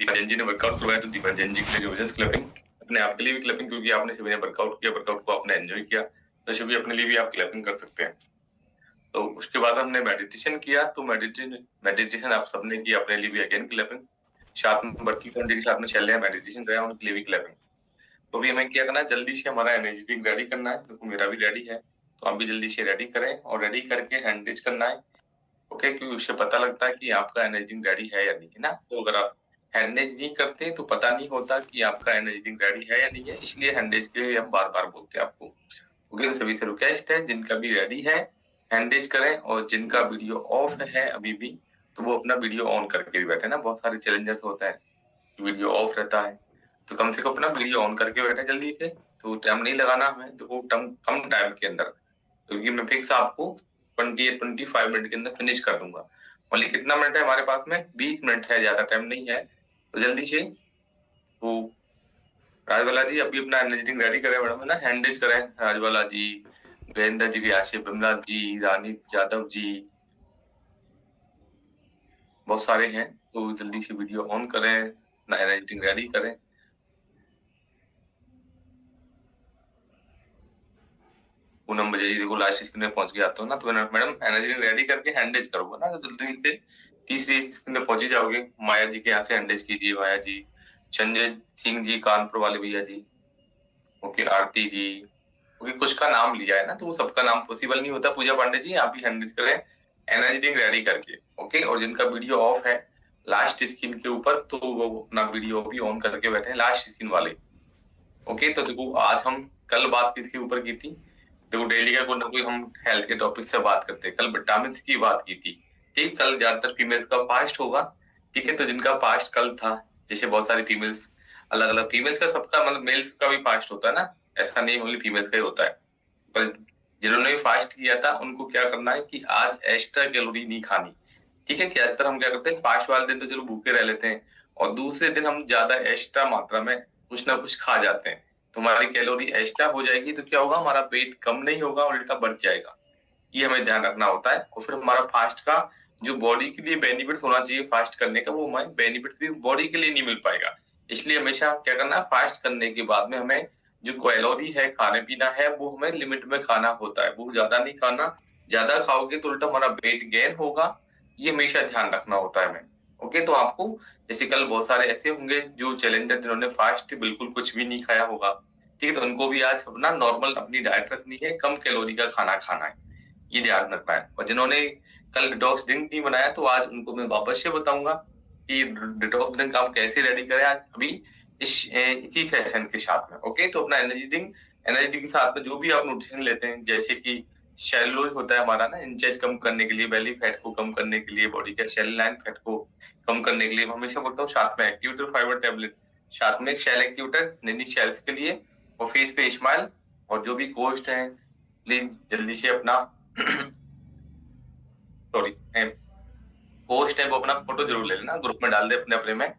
दीपांजन ने वर्कआउट करवाया तो दीपांजन जी के लिए जोरदार क्लैपिंग, अपने आप के लिए भी क्लैपिंग, क्योंकि आपने सभी ने वर्कआउट किया, वर्कआउट को आपने एंजॉय किया, तो सभी अपने लिए भी आप क्लैपिंग कर सकते हैं। तो उसके बाद हमने मेडिटेशन किया, तो मेडिटेशन आप सबने किया, अपने लिए भी अगेन क्लैपिंग, साथ में बर्की पंडित के साथ में चल रहे हैं मेडिटेशन कराया, उनके लिए भी क्लैपिंग। तो अभी हमें क्या करना है, जल्दी से हमारा एनर्जी ड्रिंक रेडी करना है, देखो मेरा भी रेडी है, तो आप भी जल्दी से रेडी करें और रेडी करके हैंड रेज करना है, ओके, क्योंकि उससे पता लगता है कि आपका एनर्जी ड्रिंक रेडी है या नहीं, है ना। तो अगर आप हैंड रेज नहीं करते तो पता नहीं होता कि आपका एनर्जी ड्रिंक रेडी है या नहीं है, इसलिए हैंड रेज के लिए हम बार बार बोलते हैं आपको। ओके, सभी से रिक्वेस्ट है, जिनका भी रेडी है हैंड रेज करें, और जिनका वीडियो ऑफ है अभी भी, तो वो अपना वीडियो ऑन करके भी बैठे ना, बहुत सारे चैलेंजर्स होता है वीडियो ऑफ रहता है, तो कम से कम अपना वीडियो ऑन करके बैठे जल्दी से, तो टाइम नहीं लगाना हमें, तो वो कम टाइम के अंदर, क्योंकि मैं फिक्स आपको 25 मिनट के अंदर फिनिश कर दूंगा। ओनली कितना मिनट है हमारे पास में, 20 मिनट है, ज्यादा टाइम नहीं है, तो जल्दी से। तो राजवाला जी अभी अपना एनर्जी रेडी करें मैडम, है ना, हैंड रेज करें, राजवाला जी, वीरेंद्र जी, आशिफ बिमला जी, रानी यादव जी, बहुत सारे हैं, तो जल्दी से वीडियो ऑन करें, ना एनर्जी रेडी करें। पूनम बजे जी देखो लास्ट स्क्रीन में पहुंच गया तो ना, तो मैडम एनर्जी रेडी करके हैंडेज करोगे ना, तो जल्दी से तीसरी स्क्रीन पे पहुंच ही जाओगे। माया जी के यहाँ से हैंडेज कीजिए, माया जी, संजय सिंह जी कानपुर वाले भैया जी, ओके, आरती जी, ओके, कुछ का नाम लिया है ना, तो वो सबका नाम पॉसिबल नहीं होता। पूजा पांडे जी आप भी हैंडेज करें एनर्जी रेडी करके, ओके, और जिनका वीडियो ऑफ है लास्ट स्क्रीन के ऊपर, तो वो अपना वीडियो भी ऑन करके बैठे लास्ट स्क्रीन वाले, ओके। तो देखो आज हम कल बात किसके ऊपर की थी, देखो डेली का कोई ना कोई हम हेल्थ के टॉपिक से बात करते हैं, कल विटामिन की बात की थी, ठीक, कल ज्यादातर फीमेल्स का फास्ट होगा, ठीक है, तो जिनका फास्ट कल था, जैसे बहुत सारी फीमेल्स, अलग अलग फीमेल्स का सबका, मतलब मेल्स का भी फास्ट होता है ना, ऐसा नहीं ओनली फीमेल्स का ही होता है, पर जिन्होंने भी फास्ट किया था उनको क्या करना है कि आज एक्स्ट्रा कैलोरी नहीं खानी, ठीक है, ज्यादातर हम क्या करते हैं फास्ट वाले दिन तो चलो भूखे रह लेते हैं, और दूसरे दिन हम ज्यादा एक्स्ट्रा मात्रा में कुछ ना कुछ खा जाते हैं, तो हमारी कैलोरी एक्स्ट्रा हो जाएगी, तो क्या होगा, हमारा पेट कम नहीं होगा, उल्टा बढ़ जाएगा, ये हमें ध्यान रखना होता है। और फिर हमारा फास्ट का जो बॉडी के लिए बेनिफिट्स होना चाहिए फास्ट करने का, वो हमें बेनिफिट्स भी बॉडी के लिए नहीं मिल पाएगा, इसलिए हमेशा क्या करना है, फास्ट करने के बाद में हमें जो कैलोरी है खाने पीना है वो हमें लिमिट में खाना होता है, वो ज्यादा नहीं खाना, ज्यादा खाओगे तो उल्टा हमारा वेट गेन होगा, ये हमेशा ध्यान रखना होता है हमें, ओके। तो आपको जैसे कल बहुत सारे ऐसे होंगे जो चैलेंजर जिन्होंने फास्ट बिल्कुल कुछ भी नहीं खाया होगा, ठीक है, तो उनको भी आज अपना नॉर्मल अपनी डाइट रखनी है, कम कैलोरी का खाना खाना है, ये ध्यान रखना है। और जिन्होंने कल डिटॉक्स ड्रिंक नहीं बनाया, तो आज उनको मैं वापस से बताऊंगा कि डिटॉक्स ड्रिंक आप कैसे रेडी करें आज अभी इसी सेशन के साथ में, ओके। तो अपना एनर्जी के साथ में जो भी आप न्यूट्रिशन लेते हैं, जैसे कि सेलुलोज होता है हमारा ना, इंचेज कम करने के लिए, बेली फैट को कम करने के लिए, बॉडी के सेल लाइन फैट को कम करने के लिए, हमेशा बोलता हूँ साथ में एक्टिवेटर फाइबर टेबलेट, साथ में सेल एक्टिवेटर नैनी सेल्स के लिए, और फेस पे स्माइल, और जो भी कोस्ट है प्लीज जल्दी से अपना सॉरी पोस्ट है वो अपना फोटो जरूर ले लेना, ग्रुप में डाल दे अपने अपने में।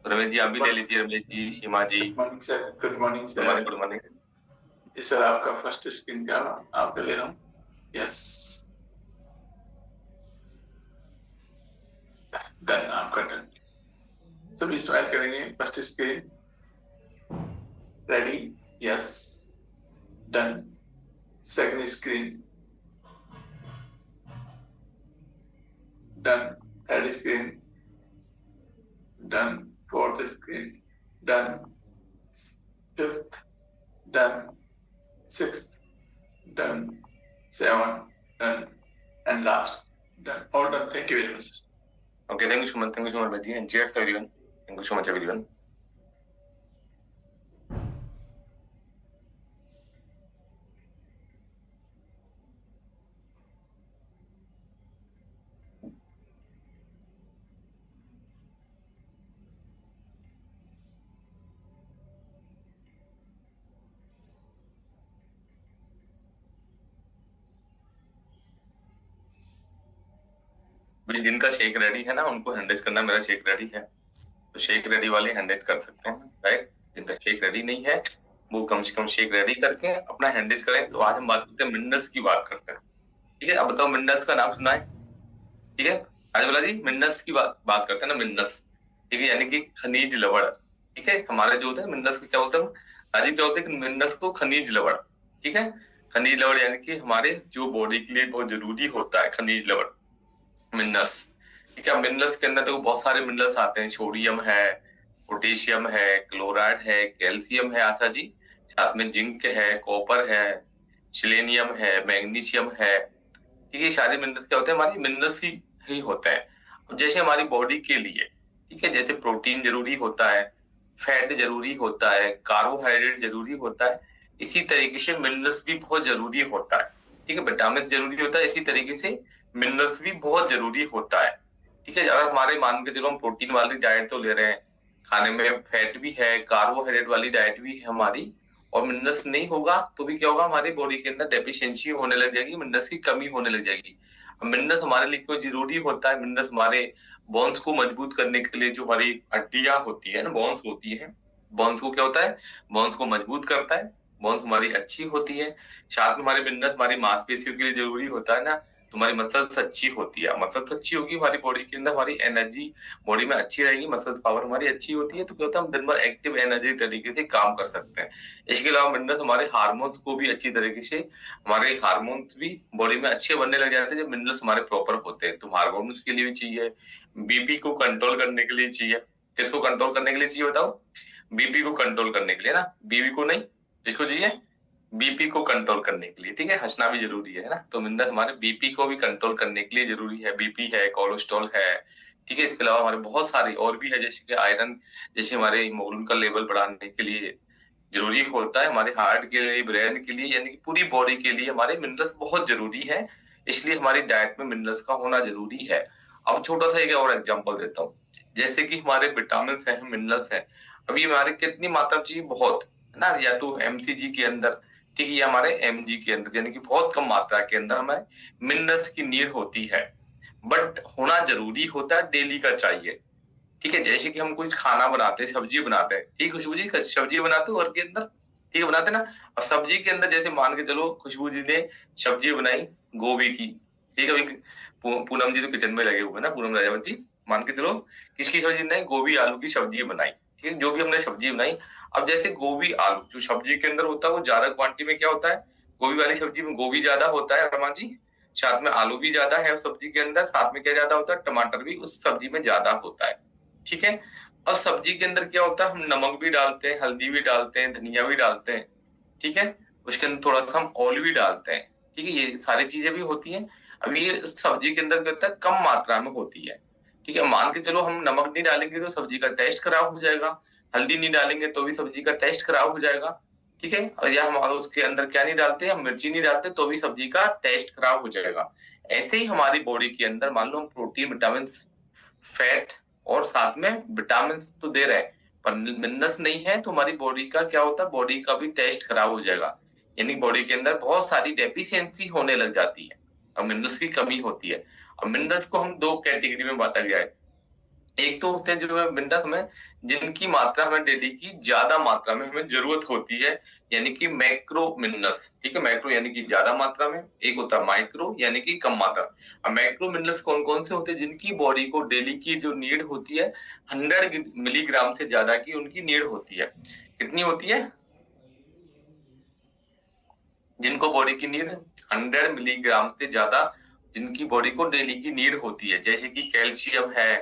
तो रमेश जी आप भी ले लीजिए, Ramesh ji, Seema ji, good morning sir. Good morning sir. Good morning ji sir, आपका फर्स्ट स्क्रीन क्या आपका ले रहा हूँ, यस, डन, आपका डन। सभी स्माइल करेंगे, first screen ready, yes, done, second screen done, third screen done, fourth screen done, fifth done, sixth done, seven done, and last done. All done. Thank you very much. Okay, thank you so much, Bhaji, and cheers everyone. Thank you so much everyone. जिनका shake ready है ना उनको hand raise करना, मेरा shake ready है, तो shake ready वाले hand raise कर सकते हैं, राइट। जिनका शेक रेडी नहीं है वो कम से कम शेक रेडी करके अपना हैंडरेज करें। तो आज हम बात करते हैं मिनरल्स की बात करते हैं, ठीक है। अब बताओ मिनरल्स का नाम सुना है, ठीक है, आज बोला जी मिनरल्स की बात करते हैं ना, मिनरल्स, ठीक है, यानी कि खनिज लवण। ठीक है, हमारे जो होते हैं मिनरल्स के क्या होता है, राजीव, क्या होते हैं मिनरल्स को खनिज लवण। ठीक है, खनिज लवण यानी कि हमारे जो बॉडी के लिए बहुत जरूरी होता है खनिज लवण, मिनरल्स। ठीक है, मिनरल्स के अंदर तो बहुत सारे मिनरल्स आते हैं, सोडियम है, पोटेशियम है, क्लोराइड है, कैल्शियम है, आशा जी, साथ में जिंक है, कॉपर है, सिलेनियम है, मैग्नीशियम है। ठीक है, ये सारे मिनरल्स क्या होते हैं, हमारे मिनरल्स ही होते हैं। अब जैसे हमारी बॉडी के लिए, ठीक है, जैसे प्रोटीन जरूरी होता है, फैट जरूरी होता है, कार्बोहाइड्रेट जरूरी होता है, इसी तरीके से मिनरल्स भी बहुत जरूरी होता है। ठीक है, विटामिन जरूरी होता है, इसी तरीके से मिनरल्स भी बहुत जरूरी होता है। ठीक है, अगर हमारे मान के चलो हम प्रोटीन वाली डाइट तो ले रहे हैं, खाने में फैट भी है, कार्बोहाइड्रेट वाली डाइट भी है हमारी, और मिनरल्स नहीं होगा तो भी क्या होगा, हमारी बॉडी के अंदर डेफिशिएंसी होने लग जाएगी, मिनरल्स की कमी होने लग जाएगी। अब मिनरल्स हमारे लिए क्यों जरूरी होता है, मिनरल्स हमारे बोन्स को मजबूत करने के लिए, जो हमारी हड्डियां होती है ना, बोन्स होती है, बोन्स को क्या होता है, बोन्स को मजबूत करता है, बोन्स हमारी अच्छी होती है। साथ में हमारे मिनरल्स हमारी मांसपेशियों के लिए जरूरी होता है ना, तुम्हारी मसल्स अच्छी होती है, मसल्स अच्छी होगी हमारी बॉडी के अंदर, हमारी एनर्जी बॉडी में अच्छी रहेगी, मसल्स पावर हमारी अच्छी होती है, तो क्या होता है हम दिन भर एक्टिव एनर्जी तरीके से काम कर सकते हैं। इसके अलावा मिनरल्स हमारे हार्मोन्स को भी अच्छी तरीके से, हमारे हार्मोन्स भी बॉडी में अच्छे बनने लग जाते हैं जब मिनरल्स हमारे प्रॉपर होते हैं। तो हार्मोन्स के लिए भी चाहिए, बीपी को कंट्रोल करने के लिए चाहिए। किसको कंट्रोल करने के लिए चाहिए बताओ, बीपी को कंट्रोल करने के लिए ना, बीवी को नहीं, किसको चाहिए, बीपी को कंट्रोल करने के लिए। ठीक है, हंसना भी जरूरी है ना, तो मिनरल हमारे बीपी को भी कंट्रोल करने के लिए जरूरी है, बीपी है, कोलेस्ट्रॉल है। ठीक है, इसके अलावा हमारे बहुत सारे और भी है, जैसे कि आयरन, जैसे हमारे हीमोग्लोबिन का लेवल बढ़ाने के लिए जरूरी होता है, हमारे हार्ट के लिए, ब्रेन के लिए, यानी कि पूरी बॉडी के लिए हमारे मिनरल्स बहुत जरूरी है, इसलिए हमारी डाइट में मिनरल्स का होना जरूरी है। अब छोटा सा एक और एग्जांपल देता हूँ, जैसे कि हमारे विटामिन है, मिनरल्स है, अभी हमारे कितनी मात्रा चाहिए, बहुत है ना, या तो एमसीजी के अंदर, ठीक है, ये हमारे एमजी के अंदर, यानी कि बहुत कम मात्रा के अंदर हमें मिनरल्स की नीड होती है, बट होना जरूरी होता है, डेली का चाहिए। ठीक है, जैसे कि हम कुछ खाना बनाते हैं, सब्जी बनाते हैं, ठीक है, खुशबू जी सब्जी बनाते हो घर के अंदर, ठीक है, बनाते हैं ना। अब सब्जी के अंदर जैसे मान के चलो खुशबू जी ने सब्जी बनाई गोभी की, ठीक है, अभी पूनम जी तो किचन में लगे हुए ना, पूनम राजावत जी, मान के चलो किसकी सब्जी ने, गोभी आलू की सब्जी बनाई, ठीक है, जो भी हमने सब्जी बनाई। अब जैसे गोभी आलू जो सब्जी के अंदर होता है, वो ज्यादा क्वांटिटी में क्या होता है, गोभी वाली सब्जी में गोभी ज्यादा होता है रमा जी, साथ में आलू भी ज्यादा है सब्जी के अंदर, साथ में क्या ज्यादा होता है, टमाटर भी उस सब्जी में ज्यादा होता है। ठीक है, और सब्जी के अंदर क्या होता है, हम नमक भी डालते हैं, हल्दी भी डालते हैं, धनिया भी डालते हैं। ठीक है, उसके अंदर थोड़ा सा हम ऑयल भी डालते हैं। ठीक है, ये सारी चीजें भी होती हैं। अब ये सब्जी के अंदर क्या होता है, कम मात्रा में होती है। ठीक है, मान के चलो हम नमक नहीं डालेंगे तो सब्जी का टेस्ट खराब हो जाएगा, हल्दी नहीं डालेंगे तो भी सब्जी का टेस्ट खराब हो जाएगा। ठीक है, और या हम उसके अंदर क्या नहीं डालते, हम मिर्ची नहीं डालते तो भी सब्जी का टेस्ट खराब हो जाएगा। ऐसे ही हमारी बॉडी के अंदर मान लो हम प्रोटीन, विटामिन, फैट और साथ में विटामिन तो दे रहे हैं, पर मिनरल्स नहीं है, तो हमारी बॉडी का क्या होता है, बॉडी का भी टेस्ट खराब हो जाएगा, यानी बॉडी के अंदर बहुत सारी डेफिशिएंसी होने लग जाती है, और मिनरल्स की कमी होती है। और मिनरल्स को हम दो कैटेगरी में बांटा गया है, एक तो होते हैं जो मिनरल्स हमें, जिनकी मात्रा हमें डेली की ज्यादा मात्रा में हमें जरूरत होती है, यानी कि मैक्रो मिनरल्स। ठीक है, मैक्रो यानी कि ज्यादा मात्रा में, एक होता है माइक्रो यानी कि कम मात्रा। अब मैक्रो मिनरल्स कौन कौन से होते हैं, जिनकी बॉडी को डेली की जो नीड होती है 100 मिलीग्राम से ज्यादा की उनकी नीड होती है। कितनी होती है, जिनको बॉडी की नीड 100 मिलीग्राम से ज्यादा, जिनकी बॉडी को डेली की नीड होती है, जैसे कि कैल्शियम है,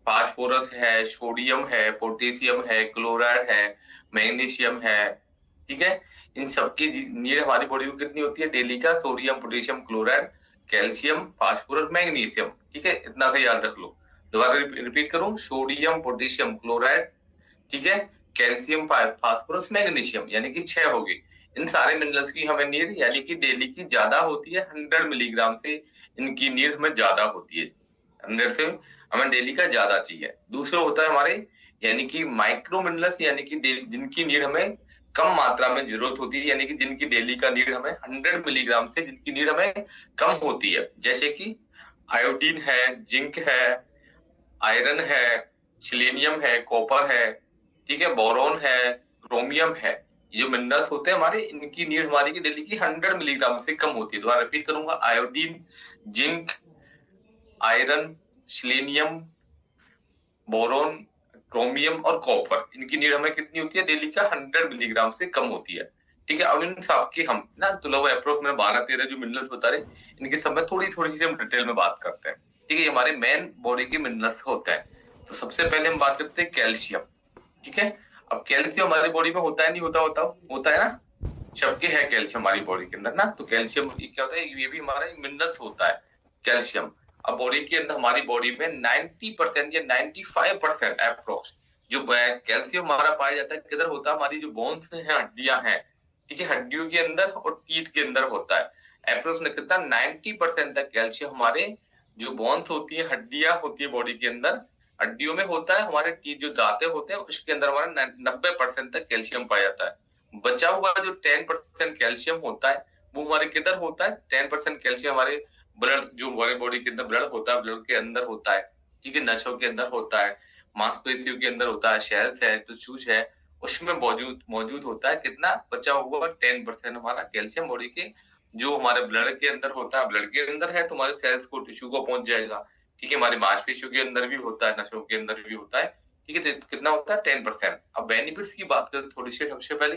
फास्फोरस है, सोडियम है, पोटेशियम है, क्लोराइड है, मैग्नीशियम है। ठीक है, इन सबकी नीड हमारी बॉडी को कितनी होती है डेली का, sodium, potassium, chloride, calcium, phosphorus, magnesium. ठीक है, इतना सा याद रख लो। दोबारा रिपीट करूं, सोडियम, पोटेशियम, क्लोराइड, ठीक है, कैल्शियम, फास्फोरस, मैग्नीशियम, यानी कि 6 हो गए। इन सारे मिनरल्स की हमें नीड यानी कि डेली की ज्यादा होती है, 100 मिलीग्राम से इनकी नीड हमें ज्यादा होती है, 100 से हमें डेली का ज्यादा चाहिए। दूसरा होता है हमारे यानी कि माइक्रो मिनरल्स, यानी कि जिनकी नीड हमें कम मात्रा में जरूरत होती है, यानी कि जिनकी डेली का नीड हमें 100 मिलीग्राम से जिनकी नीड हमें कम होती है, जैसे कि आयोडीन है, जिंक है, आयरन है, सिलेनियम है, कॉपर है, ठीक है, बोरॉन है, क्रोमियम है। ये जो मिनरल्स होते हैं हमारे, इनकी नीड हमारी की डेली की 100 मिलीग्राम से कम होती है। दोबारा रिपीट करूंगा, iodine, zinc, iron, selenium, boron, chromium और कॉपर, इनकी नीड हमें कितनी होती है डेली का 100 मिलीग्राम से कम होती है। ठीक है, अब इन सब की हम ना तो लोग अप्रोक्स में 12-13 जो मिनरल्स बता रहे, इनके सब में थोड़ी थोड़ी सी हम डिटेल में बात करते हैं। ठीक है, ये हमारे मेन बॉडी के मिनरल्स होते हैं। तो सबसे पहले हम बात करते हैं कैल्शियम। ठीक है, अब कैल्शियम हमारी बॉडी में होता है नहीं होता, होता है ना, सबके है कैल्शियम हमारी बॉडी के अंदर ना। तो कैल्शियम क्या होता है, ये भी हमारा मिनरल्स होता है कैल्शियम। अब बॉडी के अंदर हमारी बॉडी में 90% या 95% अप्रोक्स जो कैल्शियम हमारा पाया जाता है किधर होता है, हमारी जो बोन्स हैं, हड्डियां हैं। ठीक है, हड्डियों के अंदर और टीथ के अंदर होता है। अप्रोक्स कितना 90% तक कैल्शियम हमारे जो बोन्स होती है, हड्डियां होती है बॉडी के अंदर, हड्डियों में होता है। हमारे टीथ जो दांतें होते हैं उसके अंदर हमारा 90% तक कैल्शियम पाया जाता है। बचा हुआ जो 10% कैल्शियम होता है वो हमारे किधर होता है, 10% कैल्शियम हमारे ब्लड, जो हमारे बॉडी के अंदर ब्लड होता है, ब्लड के अंदर होता है। ठीक है, नसों के अंदर होता है, मांसपेशियों के अंदर होता है, सेल्स है, टिश्यूज है, उसमें मौजूद मौजूद होता है कितना बचा हुआ 10% हमारा कैल्शियम बॉडी के, जो हमारे ब्लड के अंदर होता है। ब्लड के अंदर है तो हमारे सेल्स को, टिश्यू को पहुंच जाएगा। ठीक है, हमारी मांसपेशियों के अंदर भी होता है, नसों के अंदर भी होता है। ठीक है, तो कितना होता है 10%। अब बेनिफिट्स की बात करें थोड़ी सी सबसे पहले,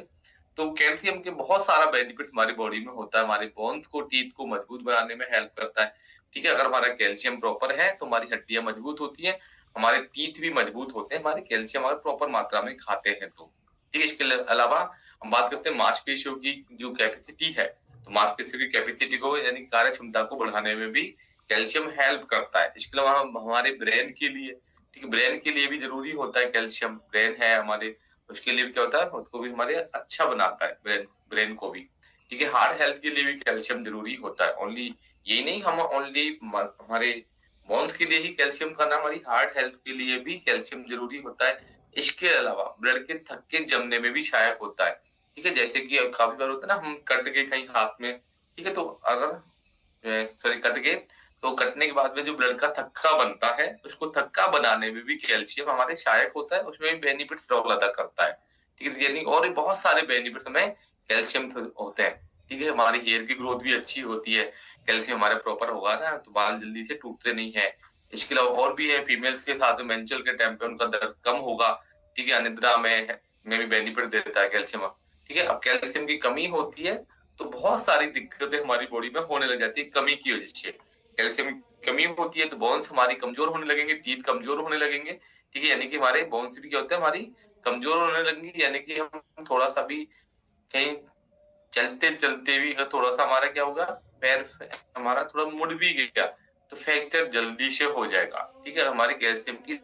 तो कैल्शियम के बहुत सारा बेनिफिट्स हमारी बॉडी में होता है। हमारे बोन्स को, टीथ को मजबूत बनाने में हेल्प करता है। ठीक है, अगर हमारा कैल्शियम प्रॉपर है तो हमारी हड्डियां मजबूत होती हैं, हमारे टीथ भी मजबूत होते हैं, हमारे कैल्शियम अगर प्रॉपर मात्रा में खाते हैं तो। ठीक है, इसके अलावा हम बात करते हैं मांसपेशियों की जो कैपेसिटी है, तो मांसपेशियों की कैपेसिटी को यानी कार्य क्षमता को बढ़ाने में भी कैल्शियम हेल्प करता है। इसके अलावा हमारे ब्रेन के लिए, ठीक है, ब्रेन के लिए भी जरूरी होता है कैल्शियम। ब्रेन है हमारे, उसके लिए क्या होता है, उसको भी हमारे अच्छा बनाता है, ब्रेन ब्रेन को भी। ठीक है, हार्ट हेल्थ के लिए भी कैल्शियम जरूरी होता है। ओनली ये नहीं, हम ओनली हमारे बोन्स के लिए ही कैल्शियम खाना, हमारी हार्ट हेल्थ के लिए भी कैल्शियम जरूरी होता है। इसके अलावा ब्लड के थक्के जमने में भी सहायक होता है। ठीक है, जैसे कि काफी बार होता है ना, हम कट गए कहीं हाथ में, ठीक है, तो अगर सॉरी कट गए, तो कटने के बाद में जो ब्लड का थक्का बनता है, उसको थक्का बनाने में भी कैल्शियम हमारे सहायक होता है, उसमें भी बेनिफिट्स रोल अदा करता है। ठीक है, यानी और भी बहुत सारे बेनिफिट्स हमें कैल्शियम से होते हैं। ठीक है, हमारी हेयर की ग्रोथ भी अच्छी होती है, कैल्शियम हमारे प्रॉपर होगा ना तो बाल जल्दी से टूटते नहीं है। इसके अलावा और भी है, फीमेल्स के साथ मेंस्ट्रुअल के टाइम पे उनका दर्द कम होगा। ठीक है, अनिद्रा में भी बेनिफिट देता है कैल्शियम। ठीक है, अब कैल्शियम की कमी होती है तो बहुत सारी दिक्कतें हमारी बॉडी में होने लग जाती है कमी की वजह से। कैल्शियम की कमी होती है तो बोन्स हमारी कमजोर होने लगेंगे, टीथ कमजोर होने लगेंगे। ठीक है, यानी कि हमारे बोन्स भी क्या होते हैं, हमारी कमजोर होने लगेंगे, यानी कि हम थोड़ा सा भी कहीं चलते चलते भी थोड़ा सा हमारा क्या होगा, पैर हमारा थोड़ा मुड़ भी गया तो फ्रैक्चर जल्दी से हो जाएगा। ठीक है, हमारे कैल्शियम की